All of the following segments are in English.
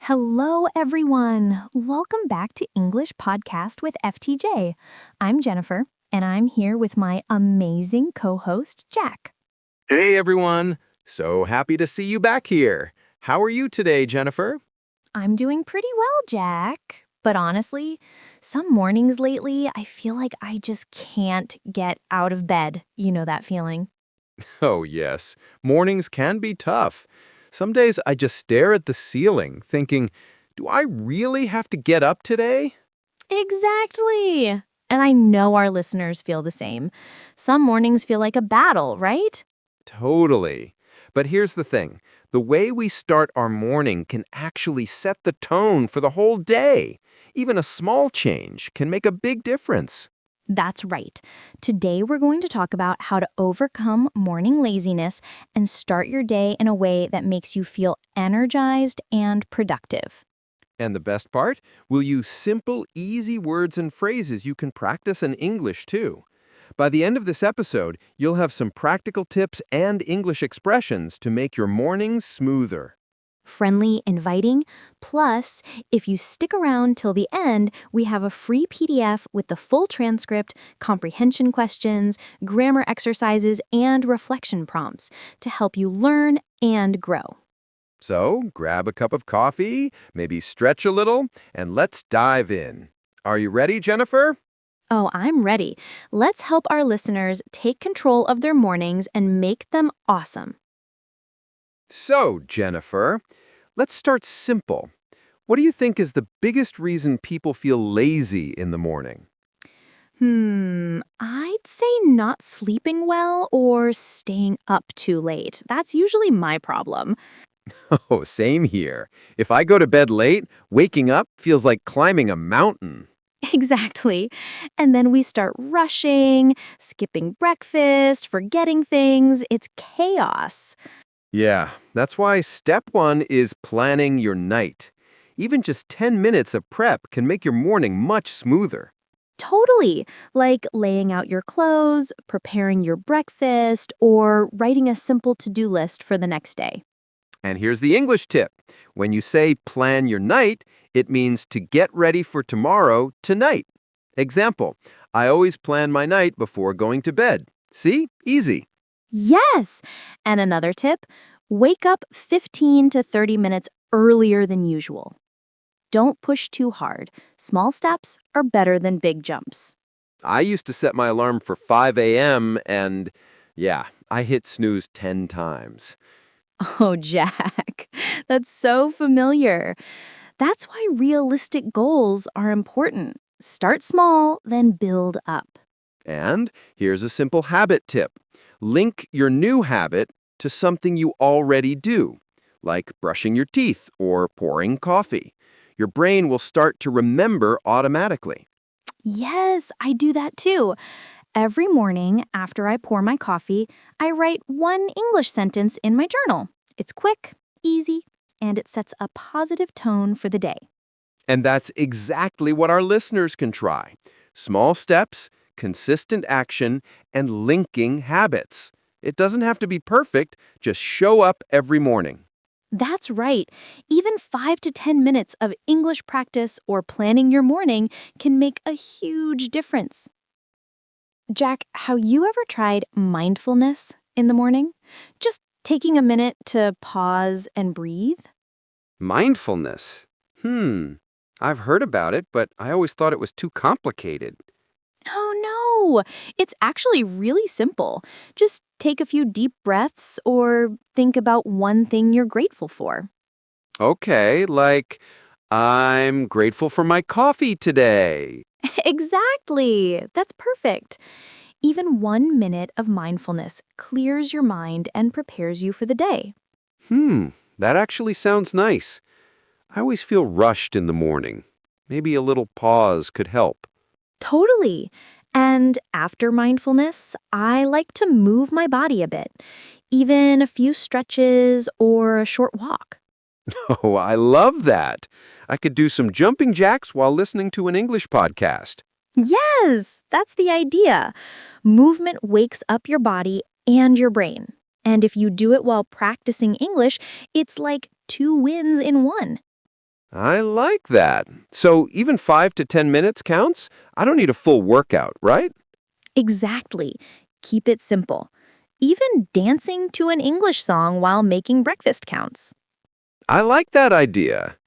Hello, everyone. Welcome back to English Podcast with FTJ. I'm Jennifer, and I'm here with my amazing co-host, Jack. Hey everyone! So happy to see you back here. How are you today, Jennifer? I'm doing pretty well, Jack. But honestly, some mornings lately, I feel like I just can't get out of bed. You know that feeling? Oh, yes. Mornings can be tough. Some days I just stare at the ceiling, thinking, do I really have to get up today? Exactly. And I know our listeners feel the same. Some mornings feel like a battle, right? Totally. But here's the thing. The way we start our morning can actually set the tone for the whole day. Even a small change can make a big difference. That's right. Today we're going to talk about how to overcome morning laziness and start your day in a way that makes you feel energized and productive. And the best part? We'll use simple, easy words and phrases you can practice in English too. By the end of this episode, you'll have some practical tips and English expressions to make your mornings smoother. Friendly, inviting. Plus, if you stick around till the end, we have a free PDF with the full transcript, comprehension questions, grammar exercises, and reflection prompts to help you learn and grow. So, grab a cup of coffee, maybe stretch a little, and let's dive in. Are you ready, Jennifer? Oh, I'm ready. Let's help our listeners take control of their mornings and make them awesome. So, Jennifer, let's start simple. What do you think is the biggest reason people feel lazy in the morning? I'd say not sleeping well or staying up too late. That's usually my problem. Oh, same here. If I go to bed late, waking up feels like climbing a mountain. Exactly. And then we start rushing, skipping breakfast, forgetting things. It's chaos. Yeah, that's why step one is planning your night. Even just 10 minutes of prep can make your morning much smoother. Totally. Like laying out your clothes, preparing your breakfast, or writing a simple to-do list for the next day. And here's the English tip. When you say plan your night, it means to get ready for tomorrow tonight. Example, I always plan my night before going to bed. See? Easy. Yes! And another tip, wake up 15 to 30 minutes earlier than usual. Don't push too hard. Small steps are better than big jumps. I used to set my alarm for 5 a.m. and, yeah, I hit snooze 10 times. Oh, Jack, that's so familiar. That's why realistic goals are important. Start small, then build up. And here's a simple habit tip. Link your new habit to something you already do, like brushing your teeth or pouring coffee. Your brain will start to remember automatically. Yes, I do that too. Every morning after I pour my coffee, I write one English sentence in my journal. It's quick, easy, and it sets a positive tone for the day. And that's exactly what our listeners can try. Small steps, consistent action, and linking habits. It doesn't have to be perfect, just show up every morning. That's right. Even 5 to 10 minutes of English practice or planning your morning can make a huge difference. Jack, have you ever tried mindfulness in the morning? Just taking a minute to pause and breathe? Mindfulness. I've heard about it, but I always thought it was too complicated. Oh no, it's actually really simple. Just take a few deep breaths or think about one thing you're grateful for. Okay, like, I'm grateful for my coffee today. Exactly. That's perfect. Even 1 minute of mindfulness clears your mind and prepares you for the day. That actually sounds nice. I always feel rushed in the morning. Maybe a little pause could help. Totally. And after mindfulness, I like to move my body a bit, even a few stretches or a short walk. Oh, I love that. I could do some jumping jacks while listening to an English podcast. Yes, that's the idea. Movement wakes up your body and your brain. And if you do it while practicing English, it's like two wins in one. I like that. So even 5 to 10 minutes counts? I don't need a full workout, right? Exactly. Keep it simple. Even dancing to an English song while making breakfast counts. I like that idea.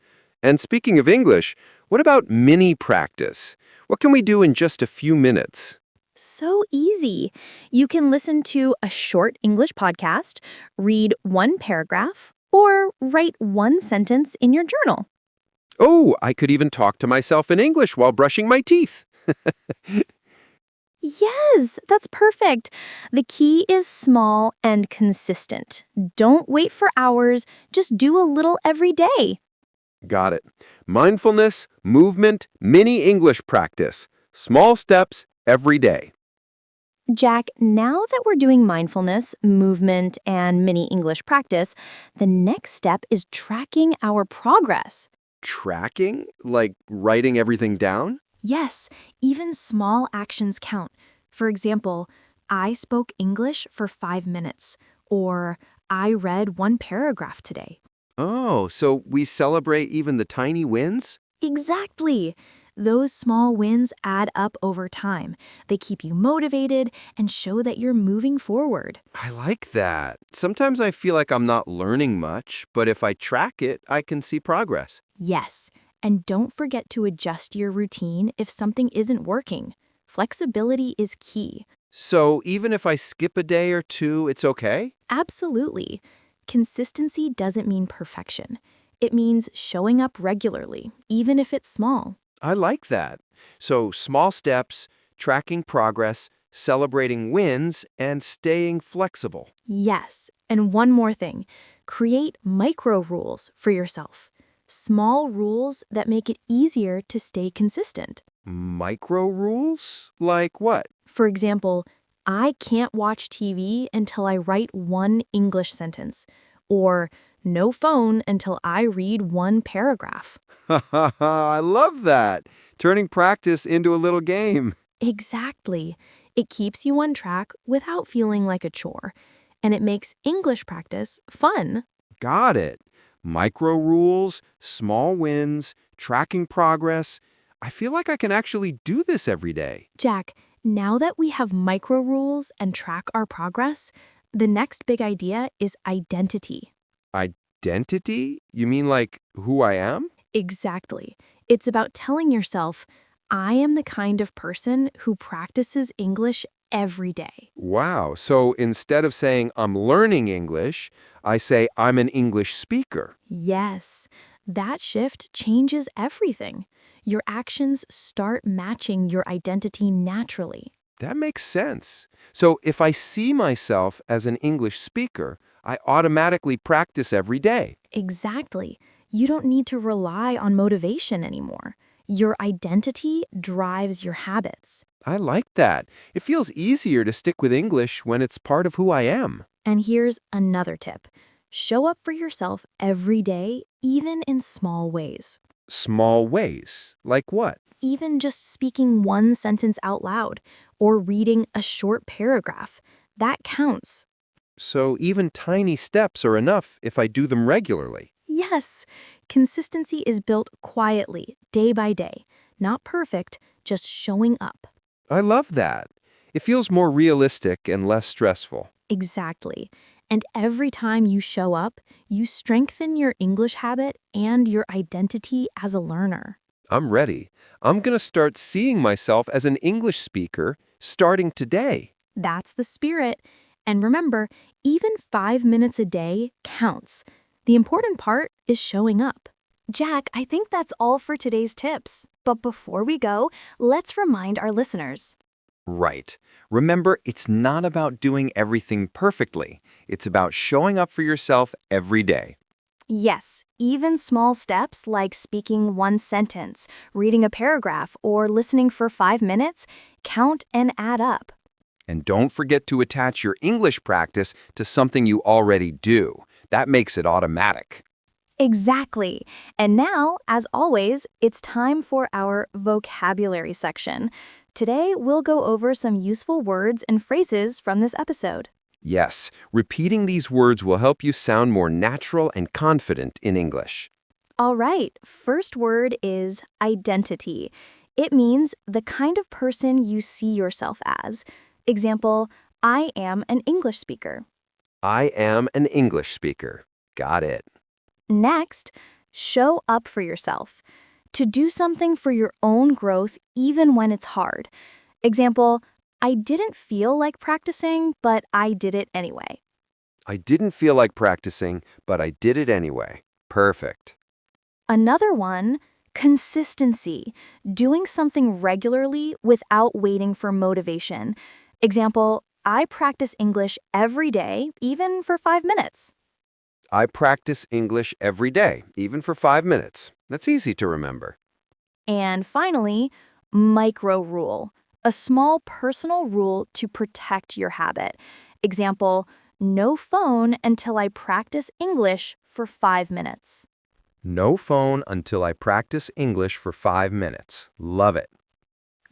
And speaking of English, what about mini practice? What can we do in just a few minutes? So easy. You can listen to a short English podcast, read one paragraph, or write one sentence in your journal. Oh, I could even talk to myself in English while brushing my teeth. Yes, that's perfect. The key is small and consistent. Don't wait for hours, just do a little every day. Got it. Mindfulness, movement, mini English practice. Small steps every day. Jack, now that we're doing mindfulness, movement, and mini English practice, the next step is tracking our progress. Tracking? Like writing everything down? Yes, even small actions count. For example, I spoke English for 5 minutes, or I read one paragraph today. Oh, so we celebrate even the tiny wins? Exactly. Those small wins add up over time. They keep you motivated and show that you're moving forward. I like that. Sometimes I feel like I'm not learning much, but if I track it, I can see progress. Yes, and don't forget to adjust your routine if something isn't working. Flexibility is key. So even if I skip a day or two, it's okay? Absolutely. Consistency doesn't mean perfection. It means showing up regularly, even if it's small. I like that. So small steps, tracking progress, celebrating wins, and staying flexible. Yes, and one more thing. Create micro rules for yourself. Small rules that make it easier to stay consistent. Micro rules? Like what? For example, I can't watch TV until I write one English sentence, or no phone until I read one paragraph. Ha ha ha, I love that. Turning practice into a little game. Exactly. It keeps you on track without feeling like a chore, and it makes English practice fun. Got it. Micro rules, small wins, tracking progress. I feel like I can actually do this every day. Jack, now that we have micro rules and track our progress, the next big idea is identity. Identity? You mean like who I am? Exactly. It's about telling yourself, I am the kind of person who practices English every day. Wow. So instead of saying I'm learning English, I say I'm an English speaker. Yes, that shift changes everything. Your actions start matching your identity naturally. That makes sense. So if I see myself as an English speaker, I automatically practice every day. Exactly. You don't need to rely on motivation anymore. Your identity drives your habits. I like that. It feels easier to stick with English when it's part of who I am. And here's another tip. Show up for yourself every day, even in small ways. Small ways. Like what? Even just speaking one sentence out loud or reading a short paragraph, that counts. So even tiny steps are enough if I do them regularly. Yes, consistency is built quietly, day by day. Not perfect, just showing up. I love that. It feels more realistic and less stressful. Exactly. And every time you show up, you strengthen your English habit and your identity as a learner. I'm ready. I'm going to start seeing myself as an English speaker starting today. That's the spirit. And remember, even 5 minutes a day counts. The important part is showing up. Jack, I think that's all for today's tips. But before we go, let's remind our listeners. Right. Remember, it's not about doing everything perfectly. It's about showing up for yourself every day. Yes, even small steps like speaking one sentence, reading a paragraph, or listening for 5 minutes count and add up. And don't forget to attach your English practice to something you already do. That makes it automatic. Exactly. And now, as always, it's time for our vocabulary section. Today, we'll go over some useful words and phrases from this episode. Yes, repeating these words will help you sound more natural and confident in English. All right, first word is identity. It means the kind of person you see yourself as. Example, I am an English speaker. I am an English speaker. Got it. Next, show up for yourself. To do something for your own growth even when it's hard. Example, I didn't feel like practicing, but I did it anyway. I didn't feel like practicing, but I did it anyway. Perfect. Another one, consistency. Doing something regularly without waiting for motivation. Example, I practice English every day, even for 5 minutes. I practice English every day, even for 5 minutes. That's easy to remember. And finally, micro rule. A small personal rule to protect your habit. Example, no phone until I practice English for 5 minutes. No phone until I practice English for 5 minutes. Love it.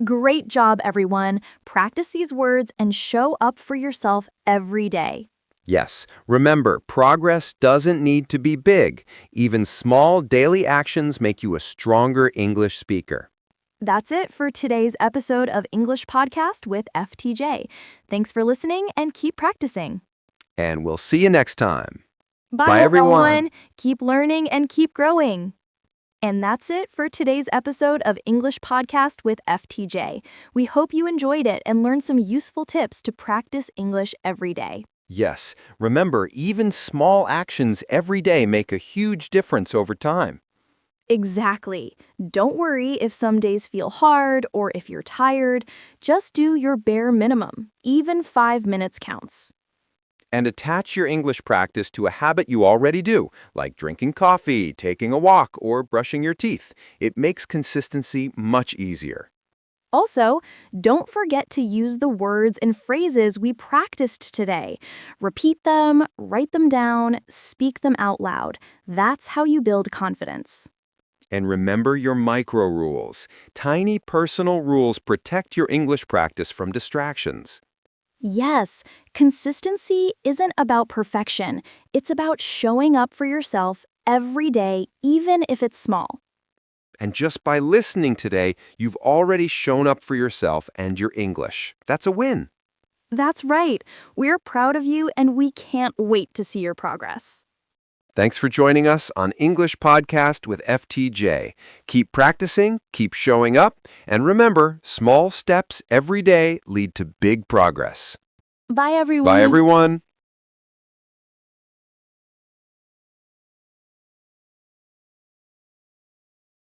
Great job, everyone. Practice these words and show up for yourself every day. Yes, remember, progress doesn't need to be big. Even small daily actions make you a stronger English speaker. That's it for today's episode of English Podcast with FTJ. Thanks for listening and keep practicing. And we'll see you next time. Bye, everyone. Keep learning and keep growing. And that's it for today's episode of English Podcast with FTJ. We hope you enjoyed it and learned some useful tips to practice English every day. Yes, remember, even small actions every day make a huge difference over time. Exactly. Don't worry if some days feel hard or if you're tired. Just do your bare minimum. Even 5 minutes counts. And attach your English practice to a habit you already do, like drinking coffee, taking a walk, or brushing your teeth. It makes consistency much easier. Also, don't forget to use the words and phrases we practiced today. Repeat them, write them down, speak them out loud. That's how you build confidence. And remember your micro rules. Tiny personal rules protect your English practice from distractions. Yes, consistency isn't about perfection. It's about showing up for yourself every day, even if it's small. And just by listening today, you've already shown up for yourself and your English. That's a win. That's right. We're proud of you and we can't wait to see your progress. Thanks for joining us on English Podcast with FTJ. Keep practicing, keep showing up, and remember, small steps every day lead to big progress. Bye, everyone. Bye, everyone.